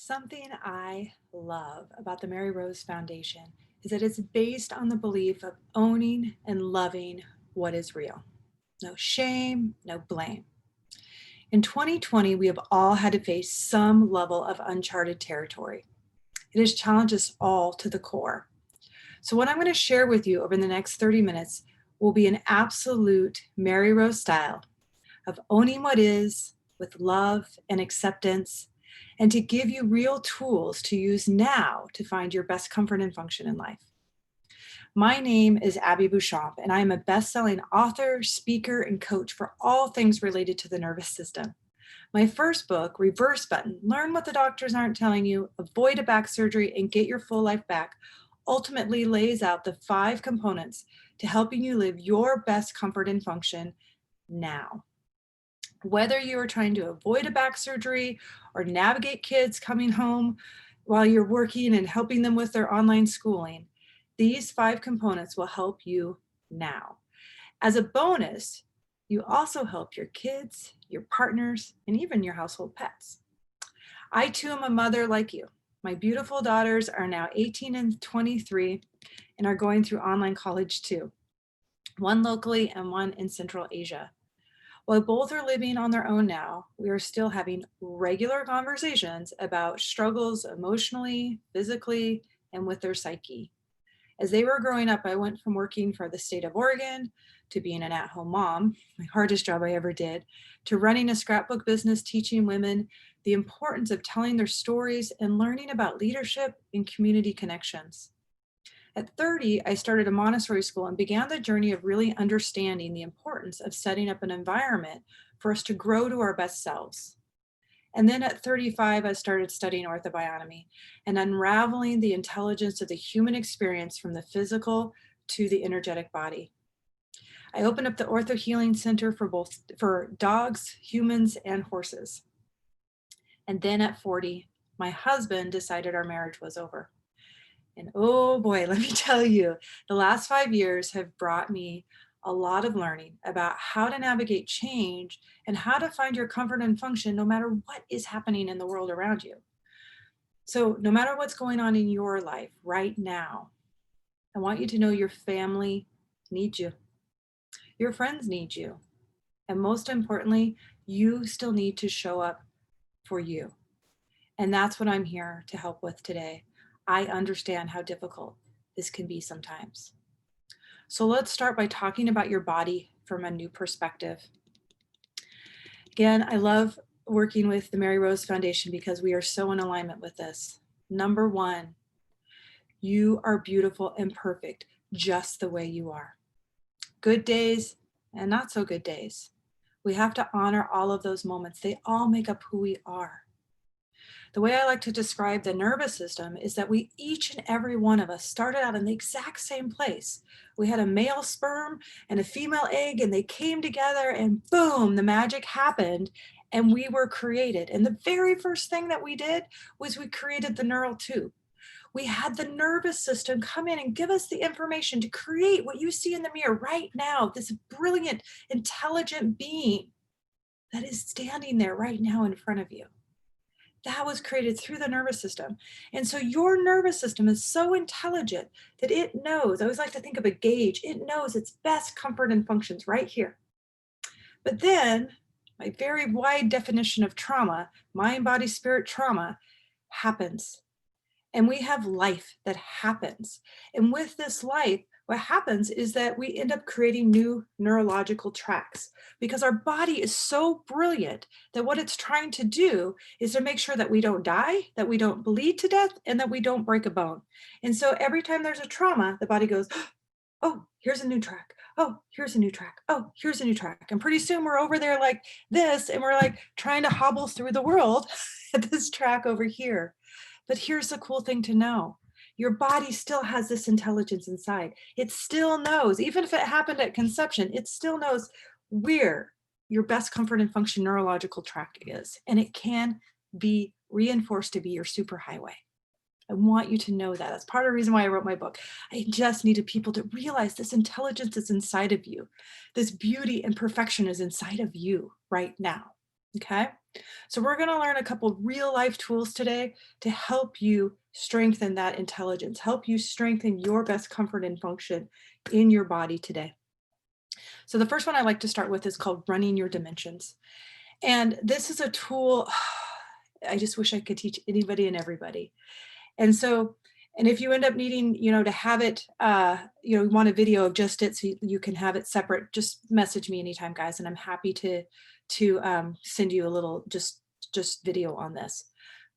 Something I love about the Mary Rose Foundation is that it's based on the belief of owning and loving what is real. No shame, no blame. In 2020, we have all had to face some level of uncharted territory. It has challenged us all to the core. So, what I'm going to share with you over the next 30 minutes will be an absolute Mary Rose style of owning what is with love and acceptance, and to give you real tools to use now to find your best comfort and function in life. My name is Abby Beauchamp, and I am a best-selling author, speaker, and coach for all things related to the nervous system. My first book, Reverse Button, Learn What the Doctors Aren't Telling You, Avoid a Back Surgery, and Get Your Full Life Back, ultimately lays out the 5 components to helping you live your best comfort and function now. Whether you are trying to avoid a back surgery or navigate kids coming home while you're working and helping them with their online schooling, these 5 components will help you now. As a bonus, you also help your kids, your partners, and even your household pets. I too am a mother like you. My beautiful daughters are now 18 and 23 and are going through online college too, one locally and one in Central Asia. While both are living on their own now, we are still having regular conversations about struggles emotionally, physically, and with their psyche. As they were growing up, I went from working for the state of Oregon to being an at-home mom, my hardest job I ever did, to running a scrapbook business, teaching women the importance of telling their stories and learning about leadership and community connections. At 30, I started a Montessori school and began the journey of really understanding the importance of setting up an environment for us to grow to our best selves. And then at 35, I started studying orthobionomy and unraveling the intelligence of the human experience from the physical to the energetic body. I opened up the Ortho Healing Center for dogs, humans, and horses. And then at 40, my husband decided our marriage was over. And oh boy, let me tell you, the last 5 years have brought me a lot of learning about how to navigate change and how to find your comfort and function no matter what is happening in the world around you. So no matter what's going on in your life right now, I want you to know your family needs you. Your friends need you. And most importantly, you still need to show up for you. And that's what I'm here to help with today. I understand how difficult this can be sometimes. So let's start by talking about your body from a new perspective. Again, I love working with the Mary Rose Foundation because we are so in alignment with this. Number 1, you are beautiful and perfect just the way you are. Good days and not so good days. We have to honor all of those moments. They all make up who we are. The way I like to describe the nervous system is that we, each and every one of us, started out in the exact same place. We had a male sperm and a female egg, and they came together, and boom, the magic happened, and we were created. And the very first thing that we did was we created the neural tube. We had the nervous system come in and give us the information to create what you see in the mirror right now, this brilliant, intelligent being that is standing there right now in front of you. That was created through the nervous system. And so your nervous system is so intelligent that it knows, I always like to think of a gauge, it knows its best comfort and functions right here. But then my very wide definition of trauma, mind, body, spirit trauma, happens. And we have life that happens. And with this life, what happens is that we end up creating new neurological tracks because our body is so brilliant that what it's trying to do is to make sure that we don't die, that we don't bleed to death, and that we don't break a bone. And so every time there's a trauma, the body goes, oh, here's a new track. Oh, here's a new track. Oh, here's a new track. And pretty soon we're over there like this, and we're like trying to hobble through the world at this track over here. But here's the cool thing to know. Your body still has this intelligence inside. It still knows, even if it happened at conception, it still knows where your best comfort and function neurological tract is. And it can be reinforced to be your superhighway. I want you to know that. That's part of the reason why I wrote my book. I just needed people to realize this intelligence is inside of you. This beauty and perfection is inside of you right now. Okay? So we're going to learn a couple real life tools today to help you strengthen that intelligence, help you strengthen your best comfort and function in your body today. So the first one I like to start with is called running your dimensions. And this is a tool I just wish I could teach anybody and everybody. And so, and if you end up needing, to have it, you want a video of just it so you can have it separate, just message me anytime, guys, and I'm happy to send you a little just video on this.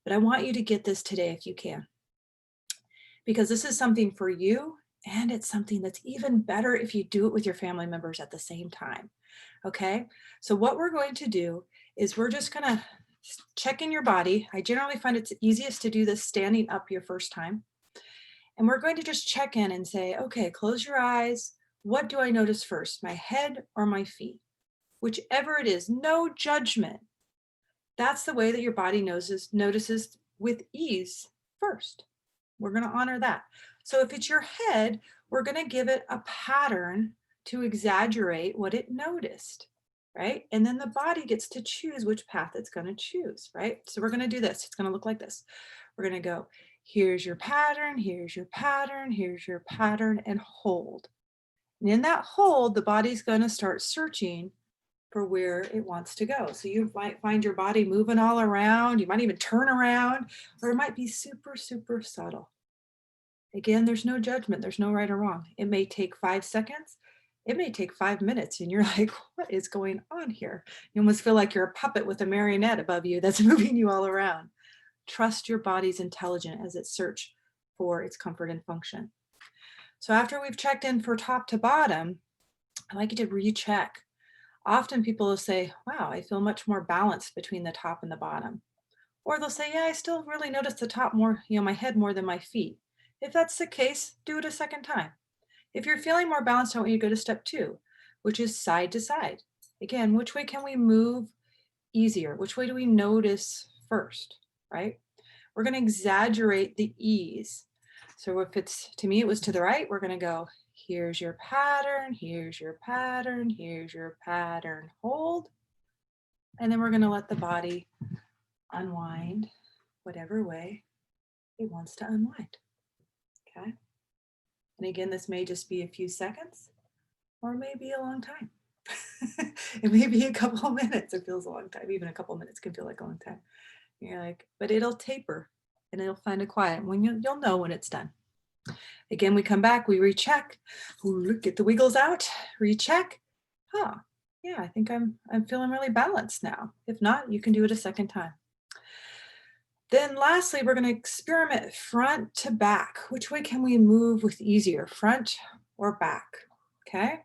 But I want you to get this today if you can, because this is something for you, and it's something that's even better if you do it with your family members at the same time. Okay, so what we're going to do is we're just going to check in your body. I generally find it's easiest to do this standing up your first time. And we're going to just check in and say, okay, close your eyes. What do I notice first, my head or my feet? Whichever it is, no judgment. That's the way that your body notices with ease first. We're going to honor that. So if it's your head, we're going to give it a pattern to exaggerate what it noticed, right? And then the body gets to choose which path it's going to choose, right? So we're going to do this. It's going to look like this. We're going to go, here's your pattern, here's your pattern, here's your pattern, and hold. And in that hold, the body's going to start searching for where it wants to go. So you might find your body moving all around. You might even turn around, or it might be super, super subtle. Again, there's no judgment. There's no right or wrong. It may take 5 seconds. It may take 5 minutes, and you're like, what is going on here? You almost feel like you're a puppet with a marionette above you that's moving you all around. Trust your body's intelligent as it searches for its comfort and function. So after we've checked in for top to bottom, I like you to recheck. Often people will say, wow, I feel much more balanced between the top and the bottom. Or they'll say, yeah, I still really notice the top more, my head more than my feet. If that's the case, do it a second time. If you're feeling more balanced, I want you to go to step 2, which is side to side. Again, which way can we move easier? Which way do we notice first, right? We're going to exaggerate the ease. So if it's, to me, it was to the right, we're going to go, here's your pattern, here's your pattern, here's your pattern, hold. And then we're going to let the body unwind whatever way it wants to unwind. Okay. And again, this may just be a few seconds, or maybe a long time. It may be a couple of minutes. It feels a long time. Even a couple of minutes can feel like a long time. You're like, but it'll taper and it'll find a quiet when you'll know when it's done. Again, we come back, we recheck, get the wiggles out, recheck. Yeah, I think I'm feeling really balanced now. If not, you can do it a second time. Then lastly, we're going to experiment front to back. Which way can we move with easier, front or back? Okay.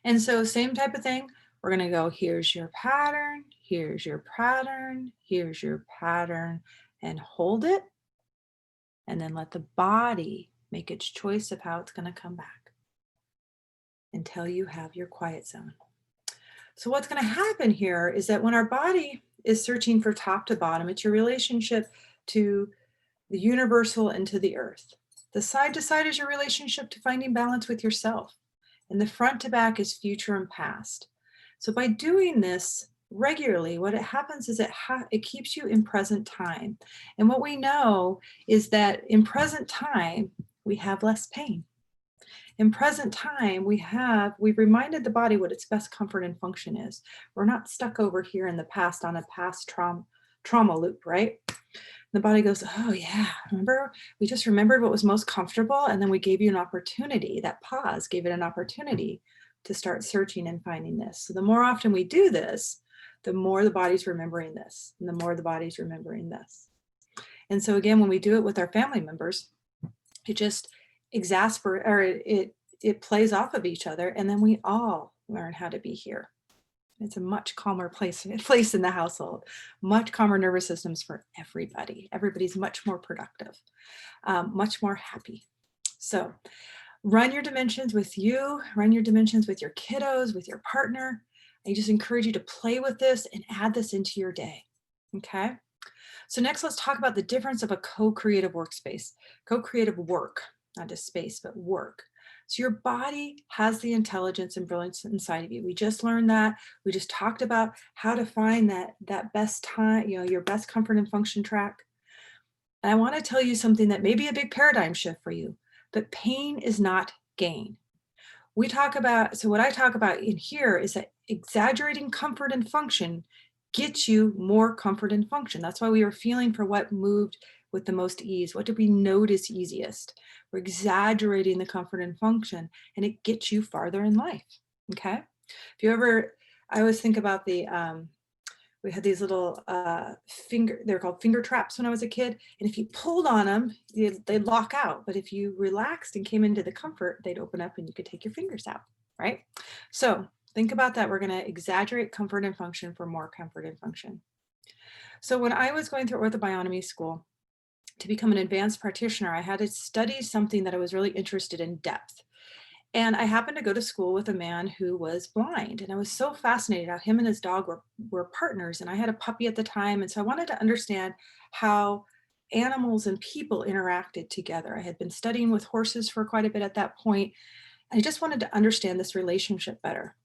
And so same type of thing. We're going to go, here's your pattern, here's your pattern, here's your pattern, and hold it. And then let the body make its choice of how it's going to come back until you have your quiet zone. So what's going to happen here is that when our body is searching for top to bottom, it's your relationship to the universal and to the earth. The side to side is your relationship to finding balance with yourself. And the front to back is future and past. So by doing this regularly, what it happens is it keeps you in present time. And what we know is that in present time, we have less pain. In present time, we've reminded the body what its best comfort and function is. We're not stuck over here in the past on a past trauma loop, right? The body goes, oh yeah, remember, we just remembered what was most comfortable, and then we gave you an opportunity. That pause gave it an opportunity to start searching and finding this. So the more often we do this, the more the body's remembering this, and the more the body's remembering this. And so again, when we do it with our family members, it just it plays off of each other, and then we all learn how to be here. It's a much calmer place in the household, much calmer nervous systems for everybody. Everybody's much more productive, much more happy. So run your dimensions with you, run your dimensions with your kiddos, with your partner. I just encourage you to play with this and add this into your day. Okay. So next, let's talk about the difference of a co-creative workspace, co-creative work, not just space, but work. So your body has the intelligence and brilliance inside of you. We just learned that. We just talked about how to find that best time, your best comfort and function track. And I want to tell you something that may be a big paradigm shift for you, but pain is not gain. So what I talk about in here is that exaggerating comfort and function gets you more comfort and function. That's why we were feeling for what moved with the most ease. What did we notice easiest? We're exaggerating the comfort and function, and it gets you farther in life. Okay. I always think about we had these little they're called finger traps when I was a kid. And if you pulled on them, they'd lock out. But if you relaxed and came into the comfort, they'd open up and you could take your fingers out, right? So think about that. We're going to exaggerate comfort and function for more comfort and function. So when I was going through orthobionomy school to become an advanced practitioner, I had to study something that I was really interested in depth. And I happened to go to school with a man who was blind. And I was so fascinated how him and his dog were partners. And I had a puppy at the time. And so I wanted to understand how animals and people interacted together. I had been studying with horses for quite a bit at that point. I just wanted to understand this relationship better.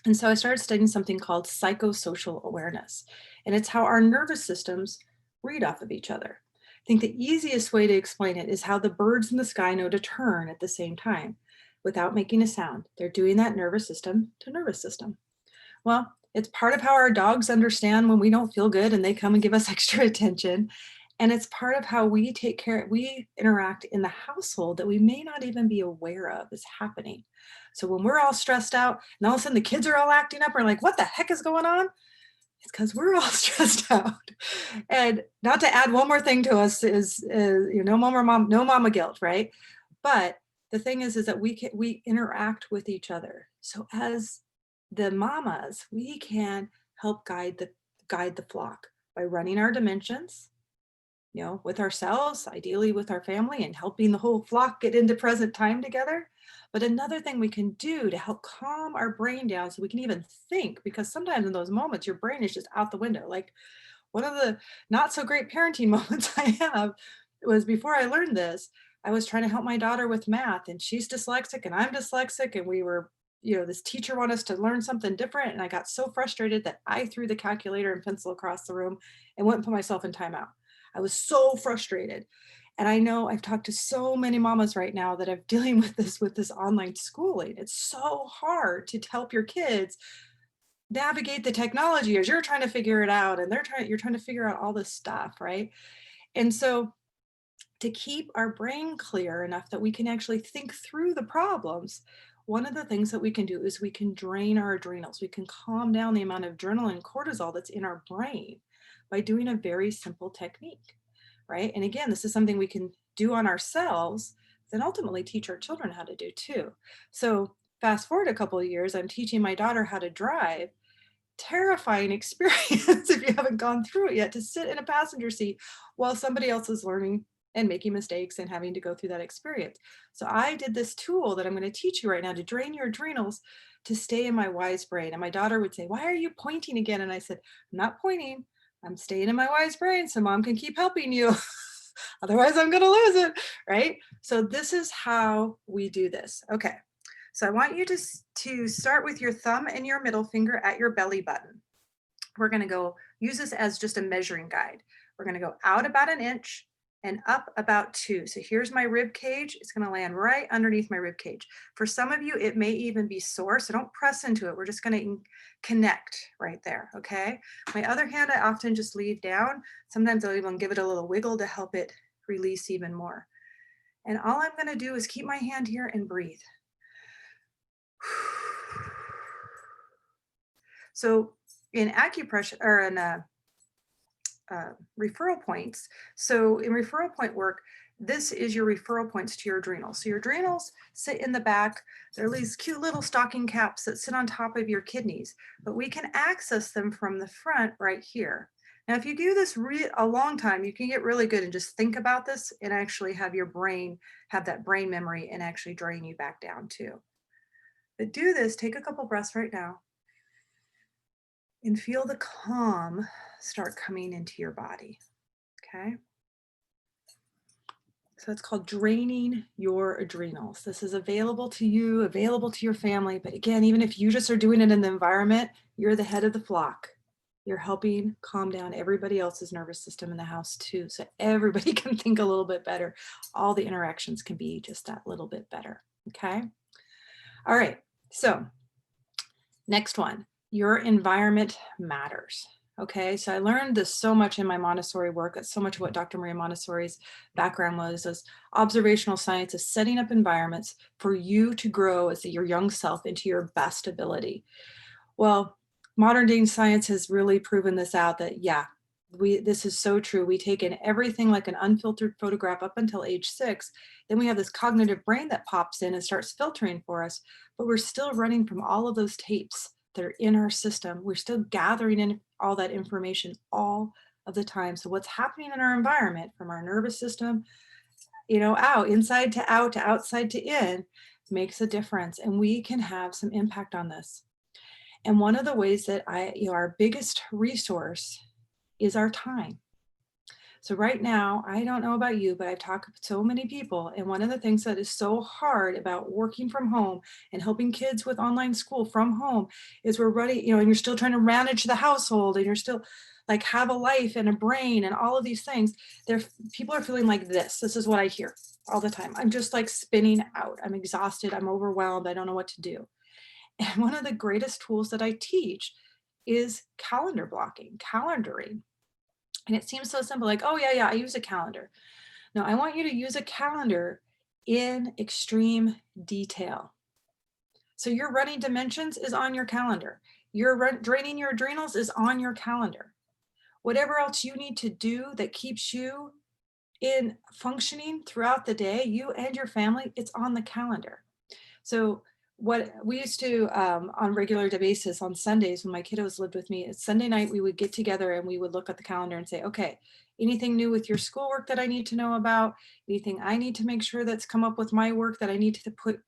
And so I started studying something called psychosocial awareness. And it's how our nervous systems read off of each other. I think the easiest way to explain it is how the birds in the sky know to turn at the same time without making a sound. They're doing that nervous system to nervous system. Well, it's part of how our dogs understand when we don't feel good and they come and give us extra attention. And it's part of how we interact in the household that we may not even be aware of is happening. So when we're all stressed out and all of a sudden the kids are all acting up, we're like, what the heck is going on? It's because we're all stressed out. And not to add one more thing to us is no mama guilt, right? But the thing is that we interact with each other. So as the mamas, we can help guide the flock by running our dimensions, with ourselves, ideally with our family, and helping the whole flock get into present time together. But another thing we can do to help calm our brain down so we can even think, because sometimes in those moments, your brain is just out the window. Like one of the not so great parenting moments I have was before I learned this, I was trying to help my daughter with math, and she's dyslexic and I'm dyslexic, and we were, this teacher wanted us to learn something different. And I got so frustrated that I threw the calculator and pencil across the room and went and put myself in timeout. I was so frustrated. And I know I've talked to so many mamas right now that are dealing with this online schooling. It's so hard to help your kids navigate the technology as you're trying to figure it out, and you're trying to figure out all this stuff, right? And so to keep our brain clear enough that we can actually think through the problems, one of the things that we can do is we can drain our adrenals. We can calm down the amount of adrenaline and cortisol that's in our brain by doing a very simple technique, right? And again, this is something we can do on ourselves, then ultimately teach our children how to do too. So fast forward a couple of years, I'm teaching my daughter how to drive. Terrifying experience if you haven't gone through it yet, to sit in a passenger seat while somebody else is learning and making mistakes and having to go through that experience. So I did this tool that I'm going to teach you right now to drain your adrenals to stay in my wise brain. And my daughter would say, why are you pointing again? And I said, I'm not pointing. I'm staying in my wise brain so mom can keep helping you. Otherwise, I'm going to lose it, right? So this is how we do this. Okay. So I want you to start with your thumb and your middle finger at your belly button. We're going to use this as just a measuring guide. We're going to go out about 1 inch and up about 2. So here's my rib cage. It's going to land right underneath my rib cage. For some of you, it may even be sore, so don't press into it. We're just going to connect right there, okay? My other hand, I often just leave down. Sometimes I'll even give it a little wiggle to help it release even more. And all I'm going to do is keep my hand here and breathe. So in acupressure, or in referral points, so in referral point work, this is your referral points to your adrenals. So your adrenals sit in the back. They're these cute little stocking caps that sit on top of your kidneys, but we can access them from the front right here. Now, if you do this a long time, you can get really good and just think about this and actually have your brain have that brain memory and actually drain you back down too. But do this, take a couple breaths right now and feel the calm start coming into your body, okay? So it's called draining your adrenals. This is available to you, available to your family. But again, even if you just are doing it in the environment, you're the head of the flock. You're helping calm down everybody else's nervous system in the house too. So everybody can think a little bit better. All the interactions can be just that little bit better. Okay. All right. So next one, your environment matters. Okay, so I learned this so much in my Montessori work. That's so much what Dr. Maria Montessori's background was observational science, is setting up environments for you to grow as your young self into your best ability. Well, modern day science has really proven this out that, yeah, this is so true. We take in everything like an unfiltered photograph up until age 6. Then we have this cognitive brain that pops in and starts filtering for us, but we're still running from all of those tapes that are in our system. We're still gathering in all that information all of the time. So what's happening in our environment, from our nervous system, out, inside to out, to outside to in, makes a difference. And we can have some impact on this. And one of the ways that our biggest resource is our time. So right now, I don't know about you, but I've talked to so many people. And one of the things that is so hard about working from home and helping kids with online school from home is we're running, and you're still trying to manage the household, and you're still like have a life and a brain and all of these things. People are feeling like this. This is what I hear all the time. I'm just like spinning out. I'm exhausted. I'm overwhelmed. I don't know what to do. And one of the greatest tools that I teach is calendar blocking, calendaring. And it seems so simple, like, oh, yeah, I use a calendar. No, I want you to use a calendar in extreme detail. So your running dimensions is on your calendar. Draining your adrenals is on your calendar. Whatever else you need to do that keeps you in functioning throughout the day, you and your family, it's on the calendar. So what we used to on regular basis on Sundays when my kiddos lived with me, it's Sunday night, we would get together and we would look at the calendar and say, okay, anything new with your schoolwork that I need to know about, anything I need to make sure that's come up with my work that I need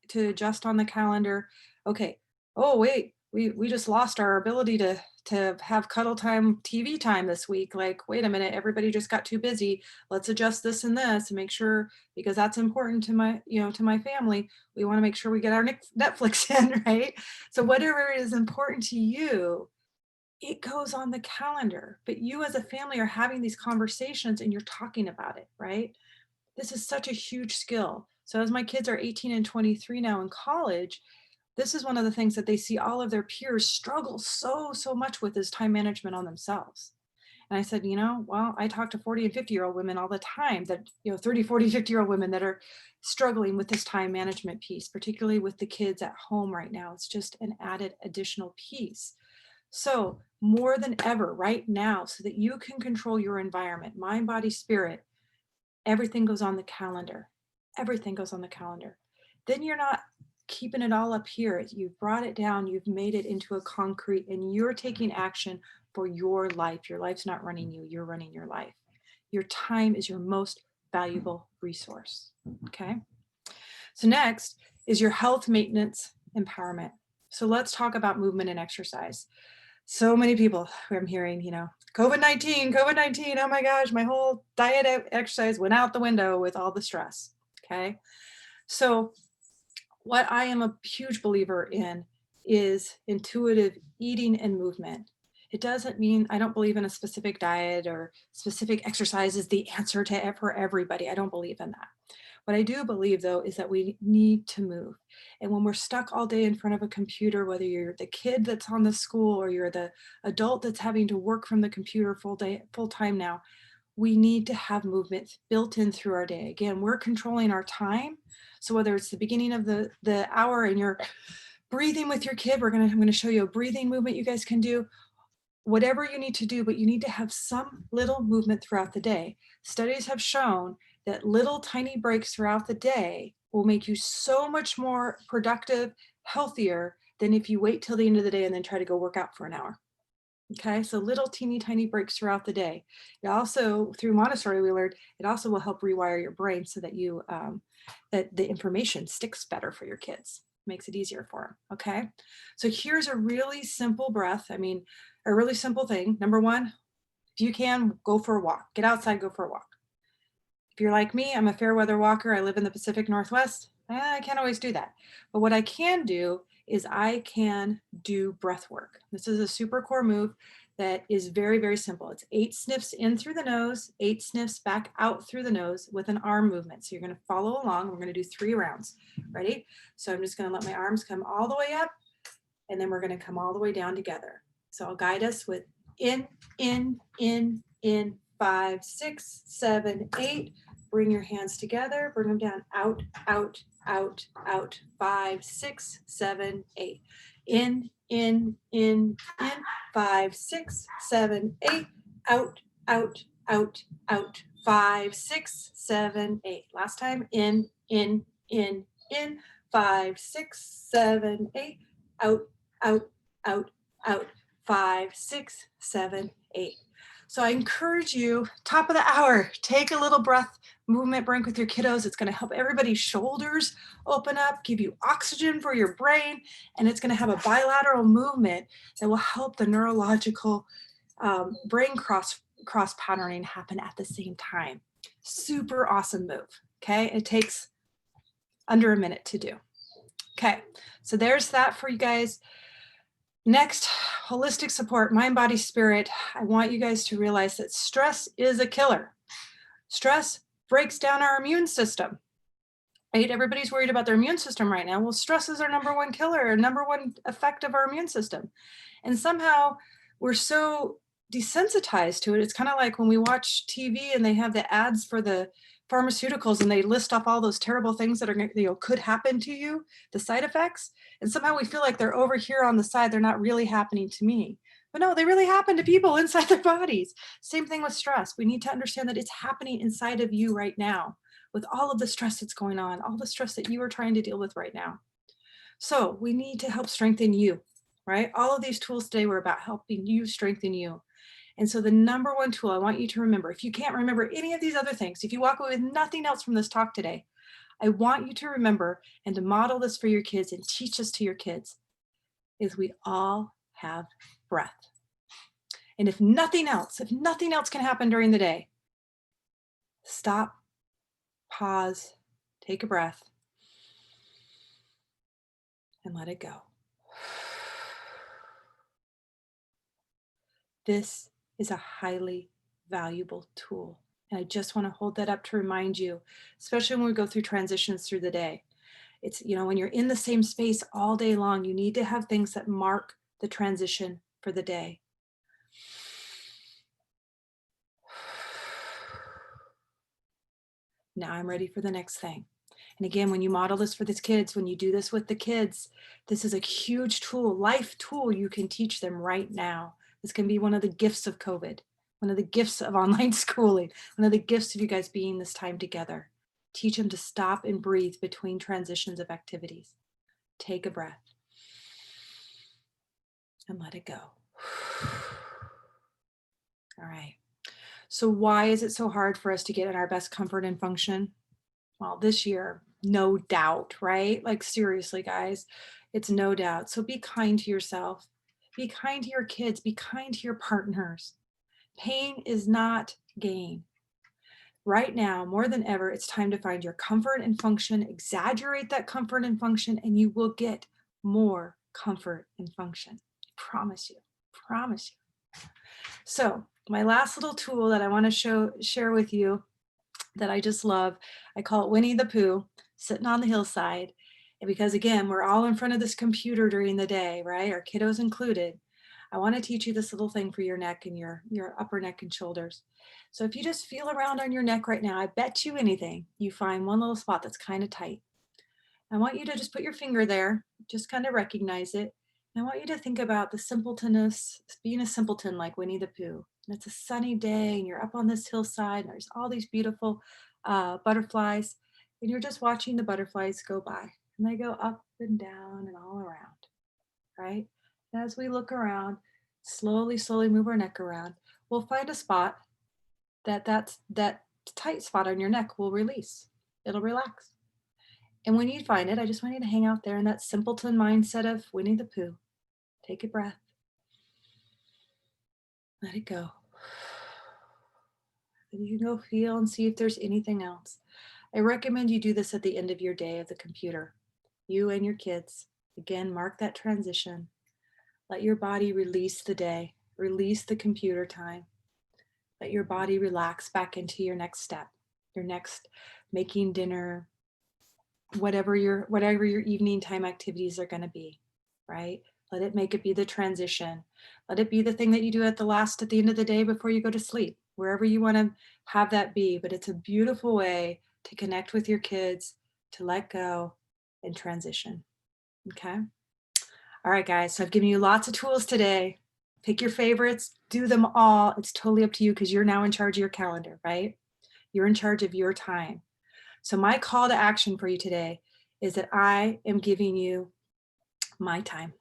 to adjust on the calendar. Okay. Oh, wait, we just lost our ability to have cuddle time, TV time this week. Like, wait a minute, everybody just got too busy. Let's adjust this and this and make sure, because that's important to my family. We want to make sure we get our Netflix in, right? So whatever is important to you, it goes on the calendar. But you as a family are having these conversations and you're talking about it, right? This is such a huge skill. So as my kids are 18 and 23 now in college, this is one of the things that they see all of their peers struggle so much with, is time management on themselves. And I said, well, I talk to 40 and 50-year-old women all the time that, 30, 40, 50-year-old women that are struggling with this time management piece, particularly with the kids at home right now. It's just an added additional piece. So more than ever right now, so that you can control your environment, mind, body, spirit, everything goes on the calendar. Everything goes on the calendar. Then you're not keeping it all up here. You've brought it down, you've made it into a concrete, and you're taking action for your life. Your life's not running you, you're running your life. Your time is your most valuable resource. Okay. So next is your health maintenance empowerment. So let's talk about movement and exercise. So many people I'm hearing, COVID-19, oh my gosh, my whole diet exercise went out the window with all the stress. Okay. So what I am a huge believer in is intuitive eating and movement. It doesn't mean I don't believe in a specific diet or specific exercise is the answer for everybody. I don't believe in that. What I do believe, though, is that we need to move. And when we're stuck all day in front of a computer, whether you're the kid that's on the school or you're the adult that's having to work from the computer full time now, we need to have movement built in through our day. Again, we're controlling our time. So whether it's the beginning of the hour and you're breathing with your kid, I'm going to show you a breathing movement you guys can do. Whatever you need to do, but you need to have some little movement throughout the day. Studies have shown that little tiny breaks throughout the day will make you so much more productive, healthier than if you wait till the end of the day and then try to go work out for an hour. Okay, so little teeny tiny breaks throughout the day. It also, through Montessori, we learned it also will help rewire your brain so that you that the information sticks better for your kids. Makes it easier for them. Okay, so here's a really simple breath. A really simple thing. Number one, if you can, go for a walk. Get outside, go for a walk. If you're like me, I'm a fair weather walker. I live in the Pacific Northwest. I can't always do that. But what I can do is I can do breath work. This is a super core move that is very, very simple. It's 8 sniffs in through the nose, 8 sniffs back out through the nose with an arm movement. So you're going to follow along. We're going to do 3 rounds. Ready? So I'm just going to let my arms come all the way up, and then we're going to come all the way down together. So I'll guide us with in, 5, 6, 7, 8. Bring your hands together, bring them down, out, out, out, out, 5, 6, 7, 8. In, 5, 6, 7, 8, out, out, out, out, 5, 6, 7, 8. Last time, in, 5, 6, 7, 8, out, out, out, out, 5, 6, 7, 8. So I encourage you, top of the hour, take a little breath movement break with your kiddos. It's going to help everybody's shoulders open up, give you oxygen for your brain, and it's going to have a bilateral movement that will help the neurological brain cross patterning happen at the same time. Super awesome move. Okay, it takes under a minute to do. Okay, so there's that for you guys. Next, holistic support, mind, body, spirit. I want you guys to realize that stress is a killer. Stress breaks down our immune system, right? Everybody's worried about their immune system right now. Well, stress is our number one killer, number one effect of our immune system. And somehow we're so desensitized to it. It's kind of like when we watch TV and they have the ads for the pharmaceuticals and they list off all those terrible things that are, could happen to you, the side effects. And somehow we feel like they're over here on the side. They're not really happening to me. But no, they really happen to people inside their bodies. Same thing with stress. We need to understand that it's happening inside of you right now with all of the stress that's going on, all the stress that you are trying to deal with right now. So we need to help strengthen you, right? All of these tools today were about helping you strengthen you. And so the number one tool I want you to remember, if you can't remember any of these other things, if you walk away with nothing else from this talk today, I want you to remember and to model this for your kids and teach this to your kids, is we all have breath. And if nothing else can happen during the day, stop, pause, take a breath, and let it go. This is a highly valuable tool. And I just want to hold that up to remind you, especially when we go through transitions through the day. It's, when you're in the same space all day long, you need to have things that mark the transition for the day. Now I'm ready for the next thing. And again, when you model this for these kids, when you do this with the kids, this is a huge tool, life tool you can teach them right now. This can be one of the gifts of COVID, one of the gifts of online schooling, one of the gifts of you guys being this time together. Teach them to stop and breathe between transitions of activities. Take a breath and let it go. All right. So why is it so hard for us to get in our best comfort and function? Well, this year, no doubt, right? Like seriously, guys, it's no doubt. So be kind to yourself. Be kind to your kids. Be kind to your partners. Pain is not gain. Right now, more than ever, it's time to find your comfort and function, exaggerate that comfort and function, and you will get more comfort and function. I promise you, promise you. So my last little tool that I want to share with you that I just love, I call it Winnie the Pooh, sitting on the hillside. And because again, we're all in front of this computer during the day, right? Our kiddos included. I want to teach you this little thing for your neck and your upper neck and shoulders. So if you just feel around on your neck right now, I bet you anything, you find one little spot that's kind of tight. I want you to just put your finger there, just kind of recognize it. And I want you to think about the simpletonness, being a simpleton like Winnie the Pooh. And it's a sunny day and you're up on this hillside and there's all these beautiful butterflies and you're just watching the butterflies go by and they go up and down and all around, right? And as we look around, slowly move our neck around, we'll find a spot that tight spot on your neck will release. It'll relax. And when you find it, I just want you to hang out there in that simpleton mindset of Winnie the Pooh. Take a breath. Let it go. And you can go feel and see if there's anything else. I recommend you do this at the end of your day of the computer. You and your kids. Again, mark that transition. Let your body release the day, release the computer time. Let your body relax back into your next step, your next making dinner, whatever your evening time activities are going to be, right? Let it make it be the transition. Let it be the thing that you do at the end of the day before you go to sleep, wherever you want to have that be. But it's a beautiful way to connect with your kids, to let go and transition. Okay. All right, guys. So I've given you lots of tools today. Pick your favorites, do them all. It's totally up to you because you're now in charge of your calendar, right? You're in charge of your time. So my call to action for you today is that I am giving you my time.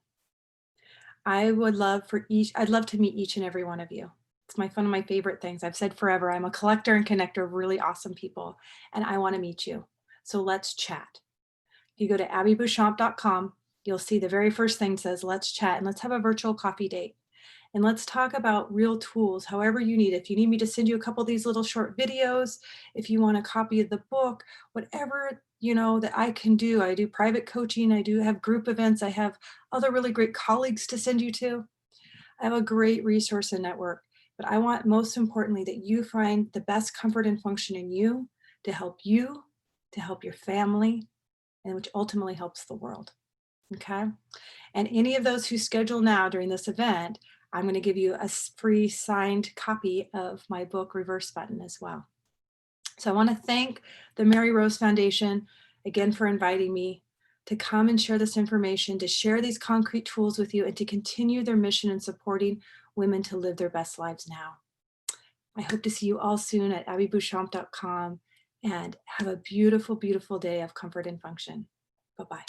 I'd love to meet each and every one of you. It's one of my favorite things. I've said forever, I'm a collector and connector of really awesome people, and I want to meet you. So let's chat. If you go to abbybeauchamp.com, you'll see the very first thing says, let's chat and let's have a virtual coffee date. And let's talk about real tools, however you need. If you need me to send you a couple of these little short videos, if you want a copy of the book, whatever, that I can do. I do private coaching. I do have group events. I have other really great colleagues to send you to. I have a great resource and network, but I want most importantly that you find the best comfort and function in you, to help your family, and which ultimately helps the world. Okay. And any of those who schedule now during this event, I'm going to give you a free signed copy of my book, Reverse Button, as well. So I want to thank the Mary Rose Foundation again for inviting me to come and share this information, to share these concrete tools with you, and to continue their mission in supporting women to live their best lives now. I hope to see you all soon at abbybeauchamp.com, and have a beautiful, beautiful day of comfort and function. Bye-bye.